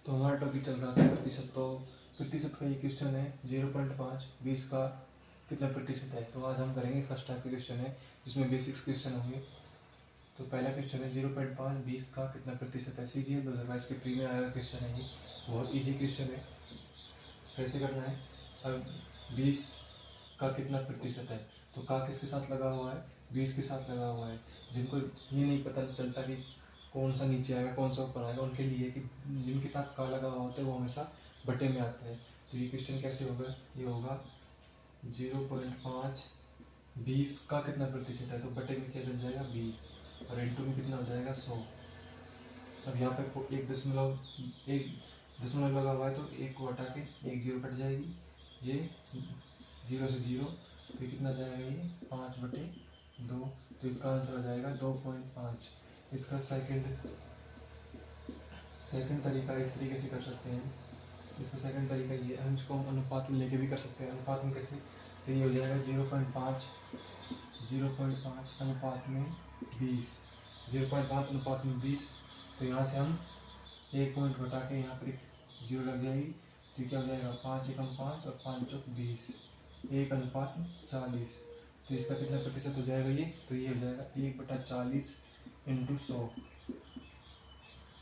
तो हमारा टॉपिक चल रहा था प्रतिशत। तो प्रतिशत का ये क्वेश्चन है 0.5 20 का कितना प्रतिशत है। तो आज हम करेंगे फर्स्ट टाइप का क्वेश्चन है जिसमें बेसिक्स क्वेश्चन होंगे। तो पहला क्वेश्चन है 0.5 20 का कितना प्रतिशत है। CGL 2022 के प्री में आया हुआ क्वेश्चन है। ये बहुत ईजी क्वेश्चन है। कैसे करना है, अब 20 का कितना प्रतिशत है तो का किसके साथ लगा हुआ है, 20 के साथ लगा हुआ है। जिनको ये नहीं पता चलता कि कौन सा नीचे आएगा कौन सा ऊपर आएगा, उनके लिए कि जिनके साथ का लगा हुआ होता है वो हमेशा बटे में आता है। तो ये क्वेश्चन कैसे होगा, ये होगा 0.5 20 का कितना प्रतिशत है तो बटे में क्या चल जाएगा 20 और इंटू में कितना हो जाएगा 100। अब यहाँ पे एक दशमलव लगा हुआ है तो एक को हटा के एक जीरो कट जाएगी, ये 0 से 0 तो ये कितना जाएगा, ये 5/2। तो इसका आंसर हो जाएगा 2.5। इसका सेकंड तरीका इस तरीके से कर सकते हैं। इसका सेकंड तरीका ये, हम इसको हम अनुपात में लेके भी कर सकते हैं। अनुपात में कैसे, तो ये हो जाएगा 0.5 अनुपात में 20, 0.5 अनुपात में 20। तो यहाँ से हम एक पॉइंट घटा के यहाँ पर जीरो लग जाएगी तो क्या हो जाएगा 5 एकम 5 और 5 चौक 20, 1:40। तो इसका कितना प्रतिशत हो जाएगा ये, तो ये हो जाएगा 1/40 इंटू 100।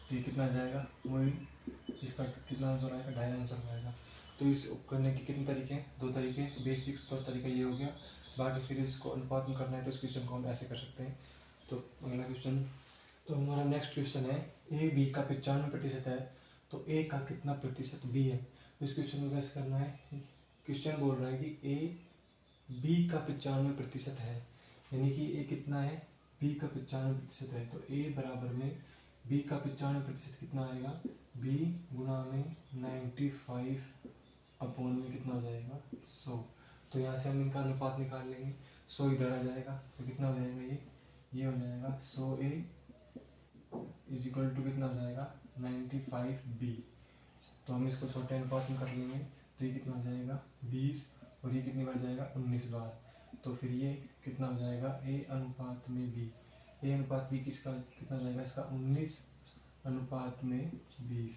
तो ये कितना जाएगा, वही इसका कितना आंसर आएगा, 2.5 आंसर आएगा। तो इस करने के कितने तरीके हैं, 2 तरीके। बेसिक्स फर्स्ट तरीका ये हो गया, बाकी फिर इसको अनुपात में करना है तो इस क्वेश्चन को हम ऐसे कर सकते हैं। तो अगला क्वेश्चन, तो हमारा नेक्स्ट क्वेश्चन है ए बी का 95% है तो ए का कितना प्रतिशत बी है। तो इस क्वेश्चन को कैसे करना है, क्वेश्चन बोल रहा है कि ए बी का 95% है, यानी कि ए कितना है, बी का 95% है। तो ए बराबर में बी का 95% कितना आएगा, बी गुना में 95 अपॉन में कितना हो जाएगा 100। तो यहाँ से हम इनका अनुपात निकाल लेंगे, 100 इधर आ जाएगा तो कितना हो जाएगा, ये हो जाएगा 100A इज इक्वल टू कितना हो जाएगा 95B। तो हम इसको छोटे अनुपात में कर लेंगे तो ये कितना हो जाएगा 20 और ये कितनी बार जाएगा 19 बार। तो फिर ये कितना हो जाएगा A अनुपात में B, A अनुपात B किसका कितना जाएगा, इसका 19 अनुपात में 20।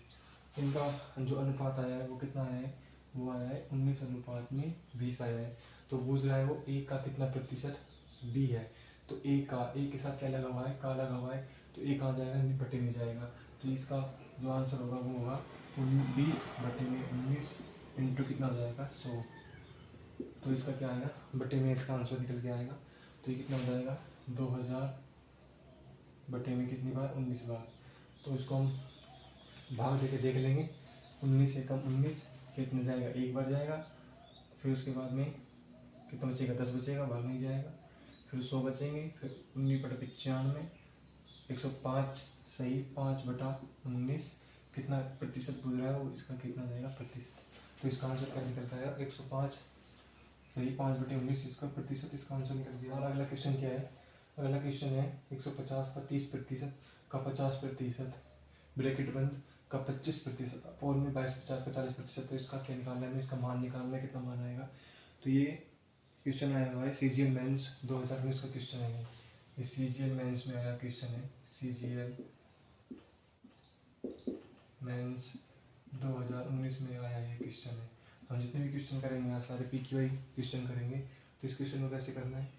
इनका जो अनुपात आया है वो कितना आया है, वो आया है 19 अनुपात में 20 आया है। तो पूछ रहा है वो A का कितना प्रतिशत B है। तो A के साथ क्या लगा हुआ है, का लगा हुआ है तो A कहाँ जाएगा, बटे में जाएगा। तो इसका जो आंसर होगा वो होगा 20/19 इंटू कितना हो जाएगा 100। तो इसका क्या आएगा, बटे में इसका आंसर निकल के आएगा। तो ये कितना हो जाएगा 2000 बटे में कितनी बार 19 बार। तो इसको हम भाग देके देख लेंगे, 19 एकम 19 कितने जाएगा, एक बार जाएगा। फिर उसके बाद में कितना बचेगा, 10 बचेगा, भाग नहीं जाएगा। फिर 100 बचेंगे, फिर 19/95 105 सही 5/19 कितना प्रतिशत पूछ रहा है वो, इसका कितना जाएगा प्रतिशत। तो इसका आंसर क्या निकलता है 105 सही 5/19 इसका प्रतिशत, इसका आंसर निकल गया। और अगला क्वेश्चन क्या है, अगला क्वेश्चन है 150 का 30% का 50% ब्रैकेट बंद का 25% और में 22 50 का 40%। तो इसका क्या निकालना है, इसका मान निकालना है, कितना मान आएगा। तो ये क्वेश्चन आया हुआ है CGL मेंस 2019 का क्वेश्चन है। ये CGL मेंस में आया क्वेश्चन है, CGL मेंस 2019 में आया ये क्वेश्चन है। हम जितने भी क्वेश्चन करेंगे यहाँ सारे PQI क्वेश्चन करेंगे। तो इस क्वेश्चन को कैसे करना है,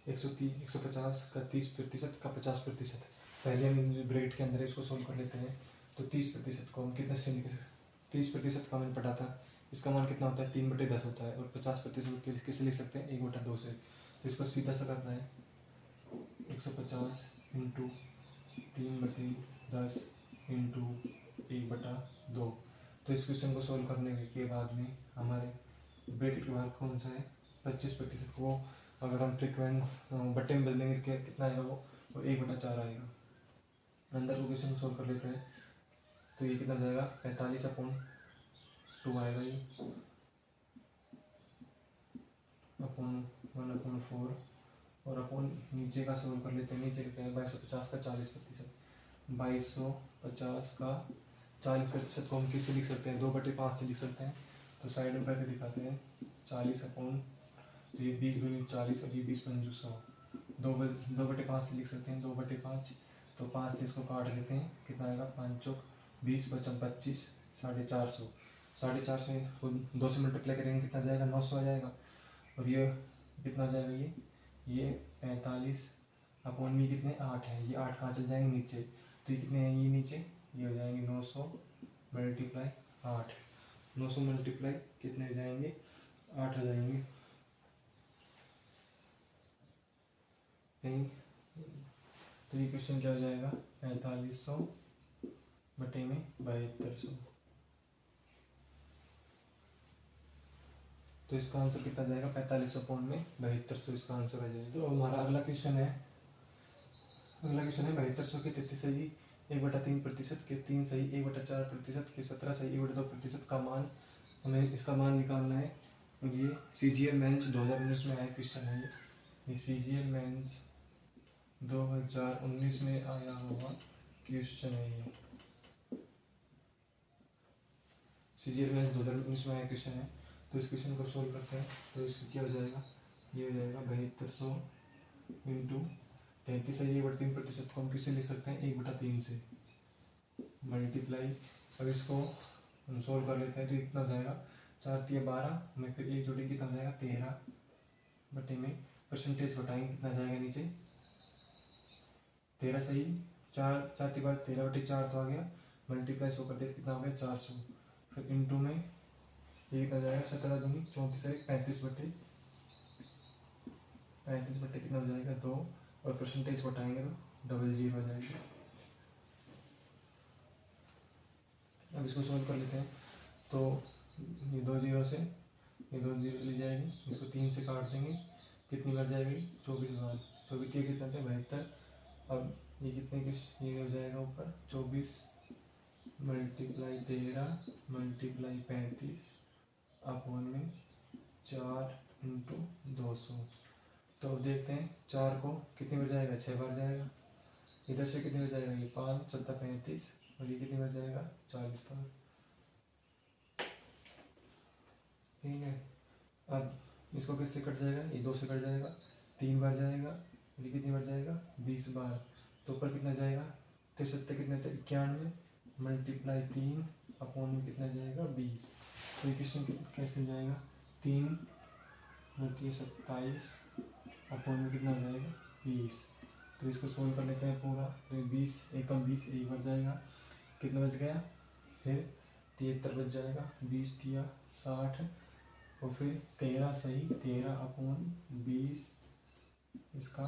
150 का 30% का 50%। पहले हम ब्रैकेट के अंदर इसको सोल्व कर लेते हैं। तो 30% को हम कितने से लिख सकते, 30% का मैंने पढ़ा था, इसका मान कितना होता है 3/10 होता है। और 50% किससे लिख सकते हैं 1/2 से। तो इसको सीधा सा करना है 150 इंटू 3/10 इंटू 1/2। तो इस क्वेश्चन को सोल्व करने के बाद में हमारे ब्रैकेट के बाहर कौन सा है 25% को अगर हम फ्रिक्वेंट बट्टे में बदलेंगे तो कितना आएगा, वो 1/4 आएगा। अंदर को क्वेश्चन को सोल्व कर लेते हैं। तो ये कितना जाएगा 45/2 आएगा, ये अपॉन 1/4 और अपॉन नीचे का सोल्व कर लेते हैं। नीचे का क्या है 2250 का 40%, 2250 का 40% को हम किससे लिख सकते हैं 2/5 से लिख सकते हैं। तो साइड में करके दिखाते हैं 40 अपॉन, तो ये 20×40 और ये 20×100 2/5 से लिख सकते हैं 2/5। तो 5 से इसको काट लेते हैं, कितना आएगा 5 चौक 20 बचा 25 450, 450 को 2 से मल्टीप्लाई करेंगे कितना जाएगा, 900 आ जाएगा। और ये कितना आ जाएगा, ये 45 अपॉन में कितने 8 है, ये 8 कहाँ चल जाएंगे नीचे, तो ये कितने हैं, ये नीचे ये हो जाएंगे 900 मल्टीप्लाई 8, 900 मल्टीप्लाई कितने हो जाएंगे 8 हो जाएंगे कहीं। तो ये क्वेश्चन क्या हो जाएगा 4500 बटे में 7200। तो इसका आंसर कितना जाएगा 4500 अपॉन में 7200, इसका आंसर आ जाएगा। तो हमारा अगला क्वेश्चन है 7200 के 33 सही 1/3% के 3 सही 1/4% के 17 सही 1/2% का मान, हमें इसका मान निकालना है। और ये CGL मेंस 2019 में आया क्वेश्चन है, ये CGL मेंस 2019 में आया हुआ क्वेश्चन है। ये CGL मेंस 2019 में आया क्वेश्चन है। तो इस क्वेश्चन को सोल्व करते हैं। तो इसका क्या हो जाएगा, ये हो जाएगा 7200 इंटू 33 है, 1/3% को हम किससे लिख सकते हैं 1/3 से मल्टीप्लाई। अब इसको हम सोल्व कर लेते हैं। तो कितना हो जाएगा 4 × 12 में फिर 1 जोड़ेंगे कितना हो जाएगा 13 बटे में परसेंटेज घटाएंगे कितना जाएगा नीचे 13 सही 4 4 के बाद 13/4 तो आ गया, मल्टीप्लाई 100 कर दिया कितना हो गया 400, फिर इंटू में ये कितना जाएगा 17 दूनी 34 है 35 बटे कितना हो जाएगा 2, और परसेंटेज घटाएंगे तो 00 हो जाएगा। अब इसको सॉल्व कर लेते हैं। तो ये 2 0 से ली जाएगी, इसको 3 से काट देंगे कितनी बार जाएगी 24 बार, 24 के कितना थे 72। अब ये कितने ये हो जाएगा ऊपर 24 मल्टीप्लाई 13 मल्टीप्लाई 35 अपॉन में 4 इंटू 200। तो देखते हैं 4 को कितनी बार जाएगा 6 बार जाएगा, इधर से कितनी बार जाएगा ये 5 × 7 = 35, और ये कितनी बार जाएगा 40 बार। ठीक है, अब इसको किससे कट जाएगा, ये 2 से कट जाएगा, 3 बार जाएगा, ये कितनी बार जाएगा 20 बार। तो ऊपर कितना जाएगा 63 कितने थे 91 मल्टीप्लाई 3 अपॉन में कितना जाएगा 20। तो ये क्वेश्चन कैसे जाएगा 3 × 27 अपॉन में कितना हो जाएगा 20। तो इसको सोल्व कर लेते हैं पूरा। तो 20 एकम 20 एक बार जाएगा, कितना बच गया फिर 73 बच जाएगा, 20 × 60 और फिर 13 सही 13 अपॉन 20, इसका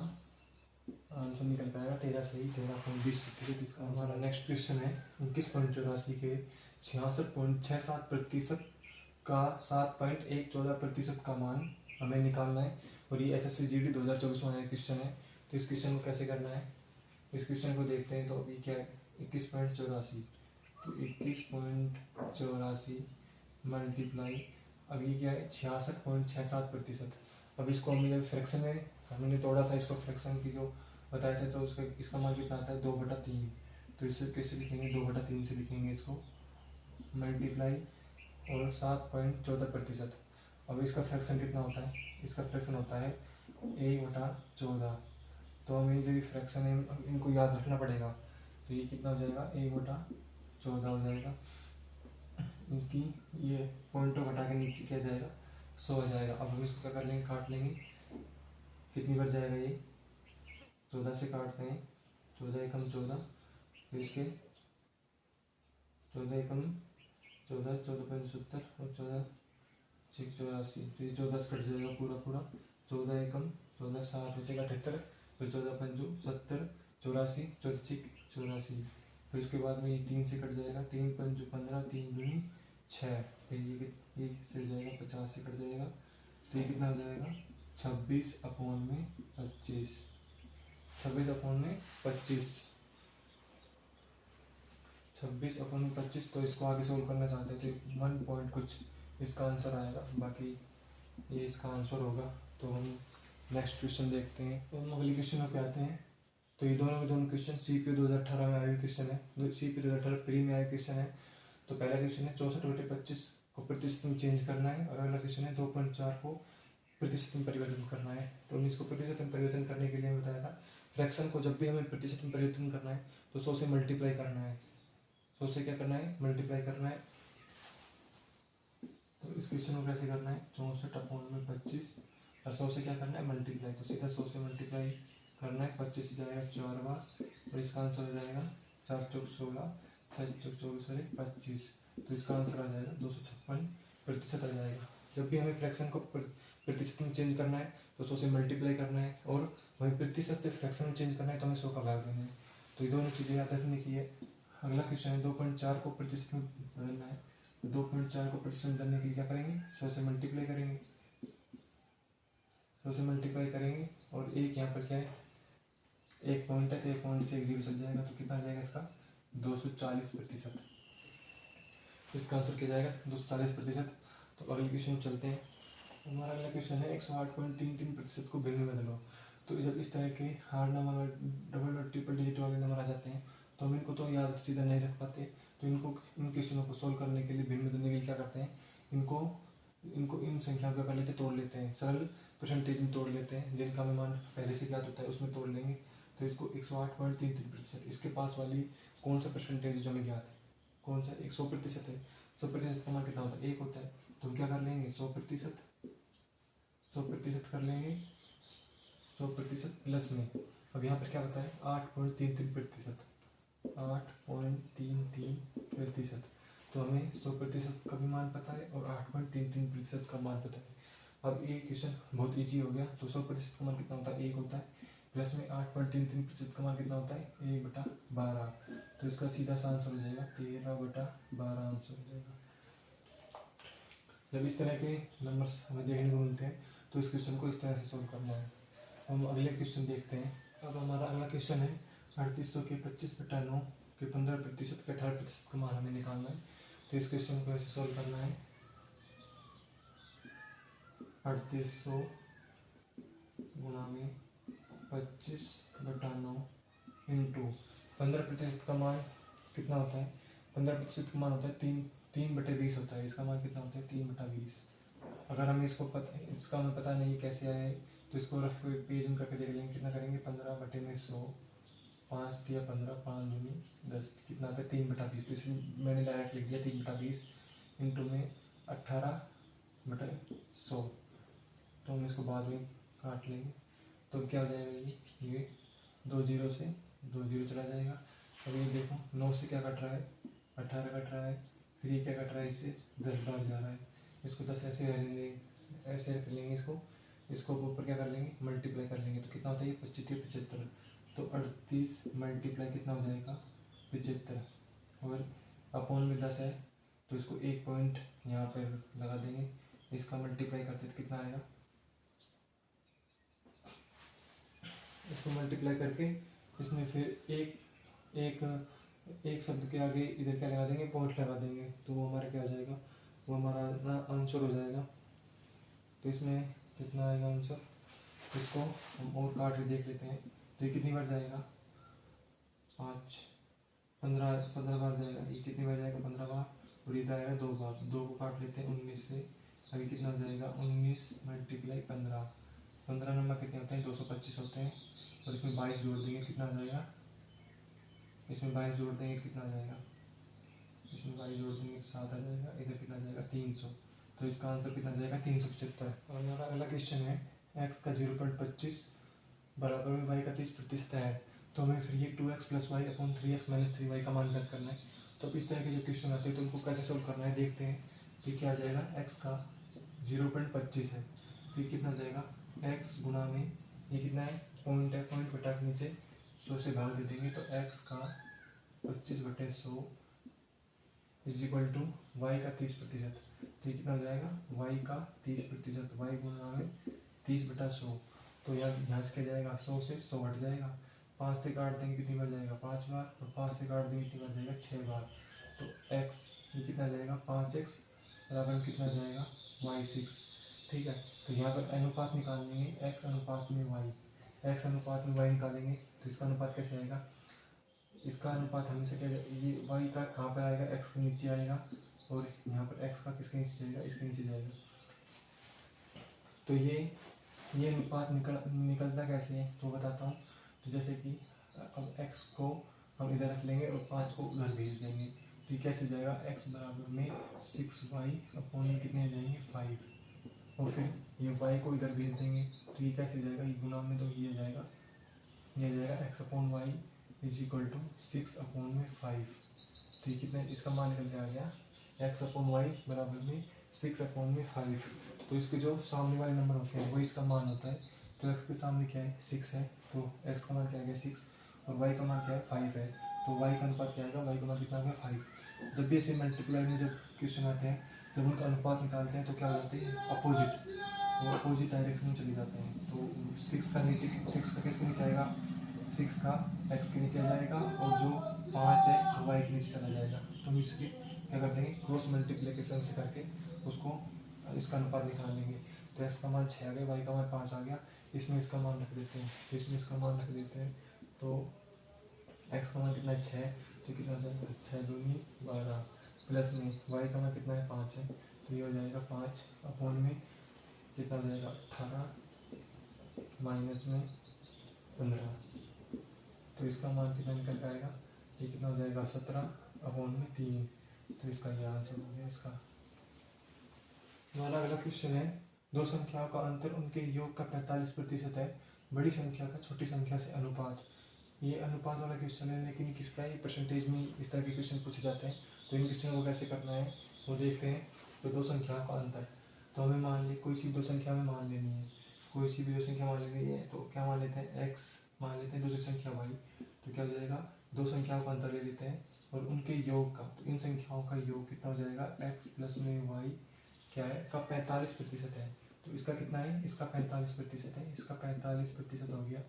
आंसर निकल पाएगा 13 सही 13 अपॉन 20%। इसका हमारा नेक्स्ट क्वेश्चन है 21.84 के 66.67% का 7.114% का मान हमें निकालना है। और ये SSC GD 2024 में आया क्वेश्चन है। तो इस क्वेश्चन को कैसे करना है, इस क्वेश्चन को देखते हैं। तो अभी क्या है 21.84, तो 21.84 मल्टीप्लाई, अब ये क्या है 66.67%। अब इसको हमने जब फ्रैक्शन में हमने तोड़ा था, इसको फ्रैक्शन की जो बताया था, तो उसका इसका मान कितना आता है 2/3। तो इससे कैसे लिखेंगे 2/3 से लिखेंगे इसको मल्टीप्लाई और 7.14%। अब इसका फ्रैक्शन कितना होता है, इसका फ्रैक्शन होता है 1/14। तो हमें जो ये फ्रैक्शन है इनको याद रखना पड़ेगा। तो ये कितना हो जाएगा 1/14 हो जाएगा। इसकी ये पॉइंटों घटा के नीचे क्या जाएगा 100 हो जाएगा। अब हम इसको क्या कर लेंगे काट लेंगे, कितनी बार जाएगा ये 14 से काटते हैं, 14 एकम 14, फिर इसके 14 एकम 14 14.70 और 14 6 84, तो ये 14 से कट जाएगा पूरा 14 एकम 14 7 बचेगा 78, फिर 14 पंजू 70 84 14 84, फिर इसके बाद में ये 3 से कट जाएगा 3 पंजू 15 3 दूनी 6, फिर ये से जाएगा 50 से कट जाएगा। तो ये कितना हो जाएगा 26 अपॉन में 25, 26 अपॉन में 25, 26 अपॉन में 25। तो इसको आगे सोल्व करना चाहते हैं तो 1 पॉइंट कुछ इसका आंसर आएगा, बाकी ये इसका आंसर होगा। तो हम नेक्स्ट क्वेश्चन देखते हैं। तो हम अगले क्वेश्चन पे आते हैं। तो ये दोनों क्वेश्चन CPO 2018 में आए क्वेश्चन है, CPO 2018 प्री में आए क्वेश्चन है। तो पहला क्वेश्चन है 64/25 को प्रतिशत में चेंज करना है, और अगला क्वेश्चन है 2.4 को प्रतिशत में परिवर्तन करना है। तो हमने इसको प्रतिशत में परिवर्तन करने के लिए बताया था, फ्रैक्शन को जब भी हमें प्रतिशत में परिवर्तन करना है तो 100 से मल्टीप्लाई करना है, 100 से क्या करना है मल्टीप्लाई करना है। तो इस क्वेश्चन को कैसे करना है, 64/25 और 100 से क्या करना है मल्टीप्लाई, तो सीधा 100 से मल्टीप्लाई करना है, 25 जाएगा 4 बार और इसका आंसर हो जाएगा 4 चौक 16, 6 चौक 24 और 25, तो इसका आंसर आ जाएगा 256% आ जाएगा। जब भी हमें फ्रैक्शन को प्रतिशत में चेंज करना है तो 100 से मल्टीप्लाई करना है, और वहीं प्रतिशत से फ्रैक्शन में चेंज करना है तो हमें 100 का भाग देना है। तो ये दोनों चीज़ें याद रखने की है। अगला क्वेश्चन है 2.4 को प्रतिशत में बदलना है, तो 2.4 को प्रतिशत में बदलने के लिए क्या करेंगे, 100 से मल्टीप्लाई करेंगे, 100 से मल्टीप्लाई करेंगे और एक यहाँ पर क्या है, एक पॉइंट है तो एक पॉइंट से एक जीरो चल जाएगा, तो कितना आ जाएगा इसका 240%। इसका आंसर क्या जाएगा 240%। तो अगले क्वेश्चन में चलते हैं। हमारा अगला क्वेश्चन है 108.33% को भिन्न में बदलो। तो जब इस तरह के हार्ड नंबर, डबल और ट्रिपल डिजिट वाले नंबर आ जाते हैं तो हम इनको तो याद सीधा नहीं रख पाते, तो इनको इन क्वेश्चनों को सोल्व करने के लिए, भिन्न में बदलने के लिए क्या करते हैं, इनको इन संख्याओं का कर लेते तोड़ लेते हैं, सरल परसेंटेज में तोड़ लेते हैं, जिनका हमें मान पहले से ज्ञात होता है उसमें तोड़ लेंगे। तो इसको 108.33%, इसके पास वाली कौन सा परसेंटेज जो हमें ज्ञात है, कौन सा, 100% है, 100% का मान कितना होता है, 1 होता है, तो हम क्या कर लेंगे 100% कर लेंगे, 100% प्लस में, अब यहाँ पर क्या होता है 8.33%, 8.33%, तो हमें 100% का भी मान पता है और 8.33% का मान पता है। अब ये क्वेश्चन बहुत इजी हो गया। तो 100% का मान कितना होता है 1 होता है, प्लस में 8.33% का मान कितना होता है 1/12, तो इसका सीधा सा आंसर हो जाएगा 13/12 आंसर हो जाएगा। जब इस तरह के नंबर्स हमें देखने को मिलते हैं तो इस क्वेश्चन को इस तरह से सोल्व करना है। हम अगले क्वेश्चन देखते हैं। अब हमारा अगला क्वेश्चन है 3800 के 25/9 के 15% के 18% का मान हमें निकालना है। तो इस क्वेश्चन को ऐसे सोल्व करना है, 3800 गुणा में 25/9 इंटू 15% का मान कितना होता है, 15% का मान होता है 3/20 होता है, इसका मान कितना होता है 3/20। अगर हमें इसका हमें पता नहीं कैसे आए तो इसको रफ पेज में करके देख लेंगे, कितना करेंगे 15/100, 5 दिया 15, 5 दूनी 10, कितना आता है 3/20, तो इसलिए मैंने डायरेक्ट लिख दिया 3/20 इंटू में 18/100, तो हम इसको बाद में काट लेंगे, तो क्या हो जाएगा ये 2 जीरो से 2 जीरो चला जाएगा। अब ये देखो 9 से क्या कट रहा है 18 कट रहा है, फिर ये क्या कट रहा है इससे 10 बार जा रहा है, इसको 10 ऐसे रख लेंगे, ऐसे रख लेंगे, इसको ऊपर क्या कर लेंगे मल्टीप्लाई कर लेंगे, तो कितना होता है ये 25 75, तो 38 मल्टीप्लाई कितना हो जाएगा 75, और अपॉन में 10 है तो इसको एक पॉइंट यहाँ पर लगा देंगे, इसका मल्टीप्लाई करते तो कितना आएगा, इसको मल्टीप्लाई करके इसमें फिर एक शब्द के आगे इधर क्या लगा देंगे पॉइंट लगा देंगे, तो वो हमारा क्या हो जाएगा, वो हमारा ना आंसर हो जाएगा। तो इसमें कितना आएगा आंसर, इसको हम और काट के देख लेते हैं, तो ये कितनी बार जाएगा 5 15 बार जाएगा, ये कितनी बार जाएगा 15 बार, और इधर आएगा 2 बार, 2 को काट लेते हैं 19 से, अभी कितना हो जाएगा 19 मल्टीप्लाई 15, 15 नंबर कितने होते हैं 225 होते हैं, और इसमें 22 जोड़ देंगे कितना आ जाएगा, इसमें 22 जोड़ देंगे कितना आ जाएगा, इसमें 22 जोड़ देंगे 7 आ जाएगा, इधर कितना आ जाएगा 300, तो इसका आंसर कितना आ जाएगा 375। और हमारा अगला क्वेश्चन है x का 0.25 बराबर में y का 30% है, तो हमें फिर ये 2x + y upon 3x - 3y का मान ज्ञात करना है। तो अब इस तरह के जो क्वेश्चन आते हैं तो उनको कैसे सोल्व करना है देखते हैं। तो क्या आ जाएगा x का 0.25 है, तो ये कितना आ जाएगा x गुणा में ये कितना है पॉइंट है, पॉइंट बटा के नीचे 100 से भाग दे देंगे, तो x का 25/100 = y का 30%, तो ये कितना हो जाएगा y का 30%, y गुणा में 30/100, तो यहाँ से क्या जाएगा 100 से 100 हट जाएगा, 5 से काट देंगे कितनी बार जाएगा 5 बार, और 5 से काट देंगे कितनी बार जाएगा 6 बार, तो x ये कितना जाएगा 5x बराबर कितना जाएगा y6, ठीक है। तो यहाँ पर अनुपात निकालेंगे x अनुपात में y, x अनुपात में y निकालेंगे, तो इसका अनुपात कैसे आएगा, इसका अनुपात हमेशा क्या ये y का कहाँ पर आएगा x के नीचे आएगा, और यहाँ पर x का किसके नीचे जाएगा इसके नीचे जाएगा, तो ये अनुपात निकलता कैसे है तो बताता हूँ। तो जैसे कि अब x को हम इधर रख लेंगे और 5 को उधर भेज देंगे, तो ये कैसे हो जाएगा, x बराबर में 6y अपॉन में कितने आ जाएंगे 5, और फिर ये y को इधर भेज देंगे तो ये कैसे हो जाएगा, ये गुना में तो ये आ जाएगा x upon y is equal to 6 upon में 5। तो ये कितना, इसका मान निकल के आ गया x अपॉन वाई बराबर में 6 अपॉन में 5। तो इसके जो सामने वाले नंबर होते हैं वही इसका मान होता है। तो x के सामने क्या है 6 है, तो x का मान क्या आ गया 6, और y का मान क्या है 5 है, तो y का अनुपात क्या आएगा, y का मान कितना आ गया 5। जब भी ऐसे मल्टीप्लाई में जब क्वेश्चन आते हैं, जब उनका अनुपात निकालते हैं तो क्या हो जाते हैं अपोजिट, वो अपोजिट डायरेक्शन में चले जाते हैं। तो 6 का नीचे, 6 का किसके नीचे आएगा, 6 का x के नीचे आ जाएगा, और जो 5 है वो y के नीचे चला जाएगा। तो हम इसकी क्या कर देंगे, क्रॉस मल्टीप्लिकेशन से करके उसको इसका अनुपात निकाल लेंगे। तो x का मान 6 आ गया, y का मान 5 आ गया, इसमें इसका मान रख देते हैं, इसमें इसका मान रख देते हैं। तो x का मान कितना है 6, तो कितना हो जाएगा 6 दूनी 12, प्लस में y का मान कितना है 5 है, तो ये हो जाएगा 5 अपॉन में कितना हो जाएगा 18 माइनस में 15, तो इसका मान कितना निकल जाएगा, ये कितना हो जाएगा 17 अपॉन में 3। तो इसका ये आंसर हो गया इसका। हमारा अगला क्वेश्चन है, दो संख्याओं का अंतर उनके योग का 45% है, बड़ी संख्या का छोटी संख्या से अनुपात। ये अनुपात वाला क्वेश्चन है, लेकिन किसका है, परसेंटेज में इस तरह के क्वेश्चन पूछे जाते हैं। तो इन क्वेश्चन को कैसे करना है वो देखते हैं। तो दो संख्याओं का अंतर, तो हमें मान ली कोई सी दो संख्या में मान लेनी है, कोई सी भी दो संख्या मान लेनी है। तो क्या मान लेते हैं, x मान लेते हैं, दूसरी संख्या y। तो क्या हो जाएगा, दो संख्याओं का अंतर ले लेते हैं और उनके योग का, तो इन संख्याओं का योग कितना हो जाएगा, x प्लस में y क्या है का 45% है। तो इसका कितना है, इसका 45% है, इसका 45% हो गया,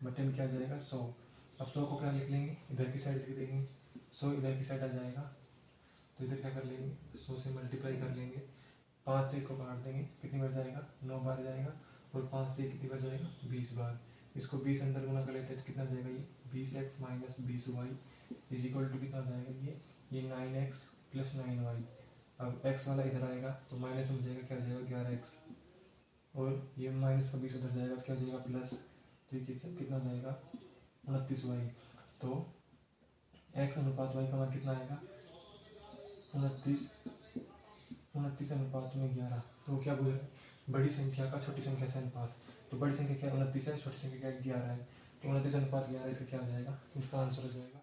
बटन क्या आ जाएगा 100। अब 100 को क्या लिख लेंगे, इधर की साइड लिख देंगे, 100 इधर की साइड आ जाएगा। तो इधर क्या कर लेंगे, 100 से मल्टीप्लाई कर लेंगे, 5 से इसको काट देंगे, कितनी बार जाएगा 9 बार जाएगा, और 5 से कितनी बार जाएगा 20 बार। इसको 20 अंदर गुना कर लेते हैं तो कितना जाएगा, ये 20x minus 20y is equal to कितना जाएगा, ये 9x प्लस 9y। अब x वाला इधर आएगा तो माइनस में जाएगा, क्या जाएगा 11x, और ये माइनस का 20 उधर जाएगा तो क्या जाएगा प्लस, तो ये कितना जाएगा 29y। तो x अनुपात y का मान कितना आएगा 29 अनुपात में 11। तो क्या बोल रहे हैं, बड़ी संख्या का छोटी संख्या से अनुपात। तो बड़ी संख्या क्या 29 है, छोटी संख्या क्या 11 है, तो 29 अनुपात 11 इसका क्या हो जाएगा, इसका आंसर हो जाएगा